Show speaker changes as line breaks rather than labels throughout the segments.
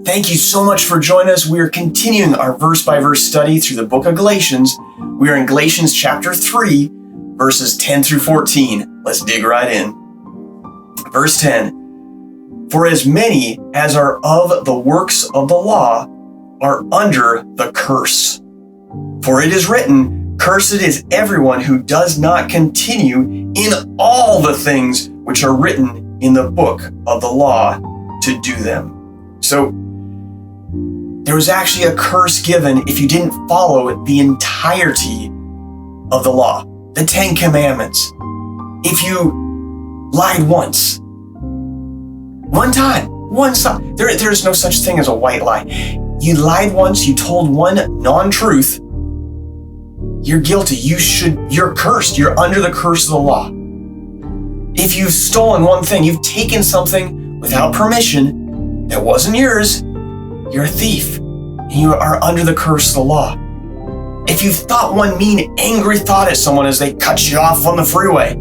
Thank you so much for joining us. We are continuing our verse-by-verse study through the book of Galatians. We are in Galatians chapter 3, verses 10 through 14. Let's dig right in. Verse 10, "For as many as are of the works of the law are under the curse. For it is written, Cursed is everyone who does not continue in all the things which are written in the book of the law to do them." So, there was actually a curse given if you didn't follow the entirety of the law, the 10 Commandments. If you lied once, one time, there's no such thing as a white lie. You lied once, you told one non-truth, you're guilty. You're cursed. You're under the curse of the law. If you've stolen one thing, you've taken something without permission that wasn't yours, you're a thief, and you are under the curse of the law. If you've thought one mean, angry thought at someone as they cut you off on the freeway,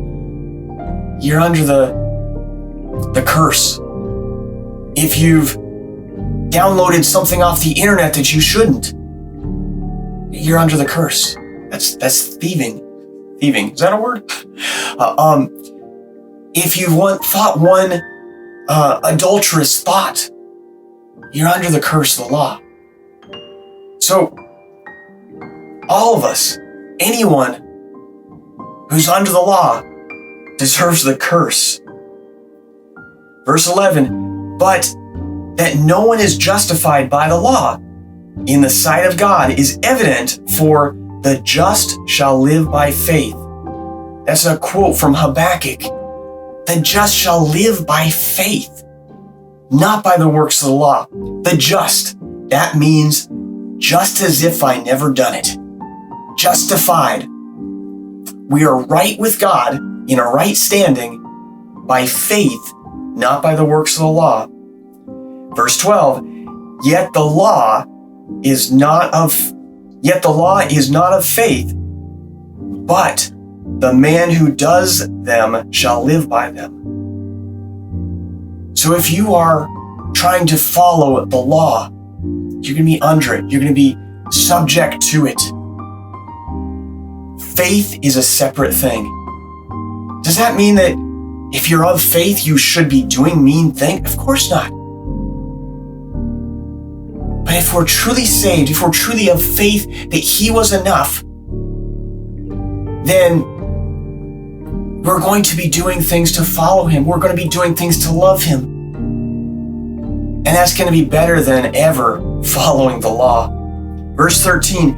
you're under the curse. If you've downloaded something off the internet that you shouldn't, you're under the curse. That's thieving. Thieving, is that a word? If you thought one adulterous thought, you're under the curse of the law. So, all of us, anyone who's under the law, deserves the curse. Verse 11, "But that no one is justified by the law in the sight of God is evident, for the just shall live by faith." That's a quote from Habakkuk. The just shall live by faith, not by the works of the law. The just, that means just as if I never done it. Justified. We are right with God in a right standing by faith, not by the works of the law. Verse 12, Yet the law is not of faith, but the man who does them shall live by them. So if you are trying to follow the law, you're going to be under it. You're going to be subject to it. Faith is a separate thing. Does that mean that if you're of faith, you should be doing mean things? Of course not. But if we're truly saved, if we're truly of faith that He was enough, then we're going to be doing things to follow Him. We're going to be doing things to love Him. And that's going to be better than ever following the law. Verse 13,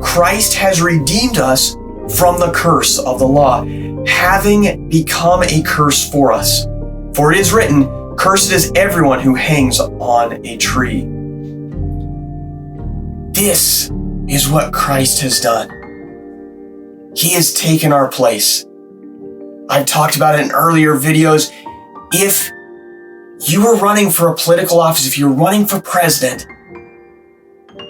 "Christ has redeemed us from the curse of the law, having become a curse for us. For it is written, Cursed is everyone who hangs on a tree." This is what Christ has done. He has taken our place. I've talked about it in earlier videos. If you were running for a political office, if you're running for president,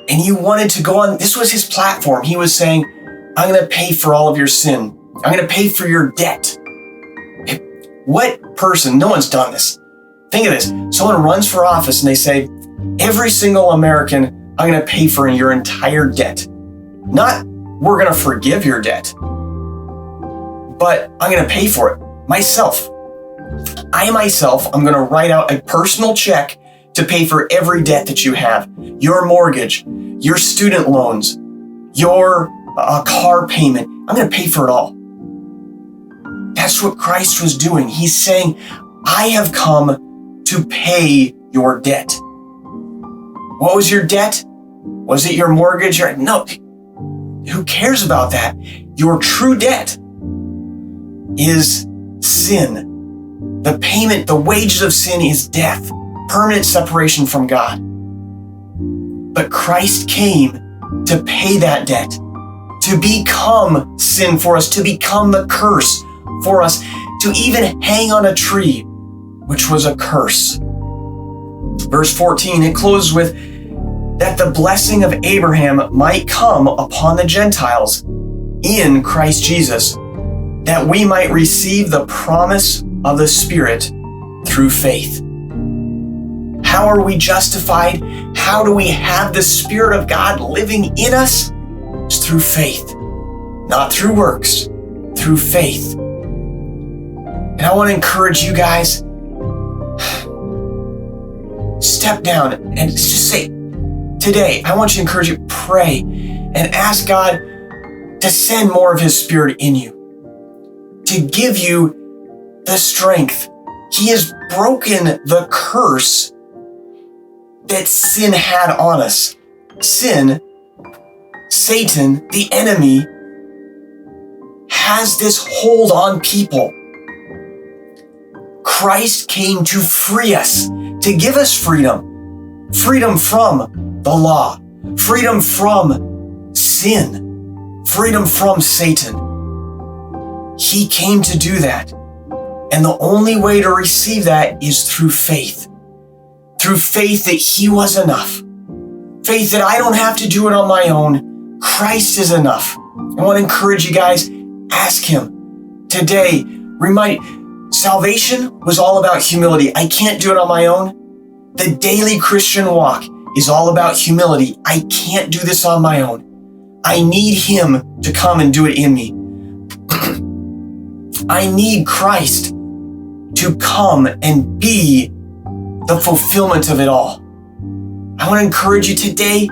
and you wanted to go on, this was his platform. He was saying, I'm going to pay for all of your sin. I'm going to pay for your debt. What person, no one's done this. Think of this. Someone runs for office and they say, every single American, I'm going to pay for your entire debt. Not, we're going to forgive your debt, but I'm going to pay for it myself. I'm going to write out a personal check to pay for every debt that you have. Your mortgage, your student loans, your car payment. I'm going to pay for it all. That's what Christ was doing. He's saying, I have come to pay your debt. What was your debt? Was it your mortgage? No. Who cares about that? Your true debt is sin. The payment, the wages of sin is death, permanent separation from God. But Christ came to pay that debt, to become sin for us, to become the curse for us, to even hang on a tree, which was a curse. Verse 14, it closes with, that the blessing of Abraham might come upon the Gentiles in Christ Jesus, that we might receive the promise of the Spirit through faith. How are we justified? How do we have the Spirit of God living in us? It's through faith, not through works, through faith. And I want to encourage you guys, step down and just say, today, I want you to encourage you, pray and ask God to send more of His Spirit in you, to give you the strength. He has broken the curse that sin had on us. Sin, Satan, the enemy, has this hold on people. Christ came to free us, to give us freedom. Freedom from the law. Freedom from sin. Freedom from Satan. He came to do that. And the only way to receive that is through faith. Through faith that He was enough. Faith that I don't have to do it on my own. Christ is enough. I want to encourage you guys, ask Him today. Salvation was all about humility. I can't do it on my own. The daily Christian walk is all about humility. I can't do this on my own. I need Him to come and do it in me. I need Christ to come and be the fulfillment of it all. I want to encourage you today.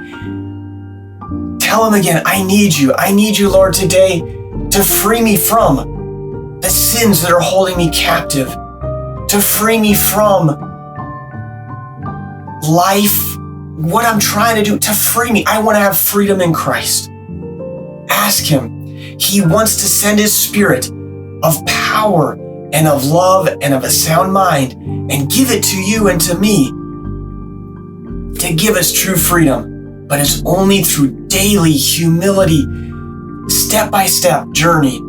Tell Him again, I need you. I need you, Lord, today to free me from the sins that are holding me captive, to free me from life, what I'm trying to do, to free me. I want to have freedom in Christ. Ask Him. He wants to send His Spirit of power and of love and of a sound mind and give it to you and to me to give us true freedom. But it's only through daily humility, step-by-step journey,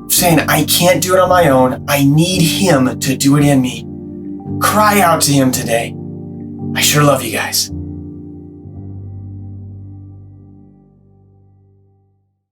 saying, I can't do it on my own. I need Him to do it in me. Cry out to Him today. I sure love you guys.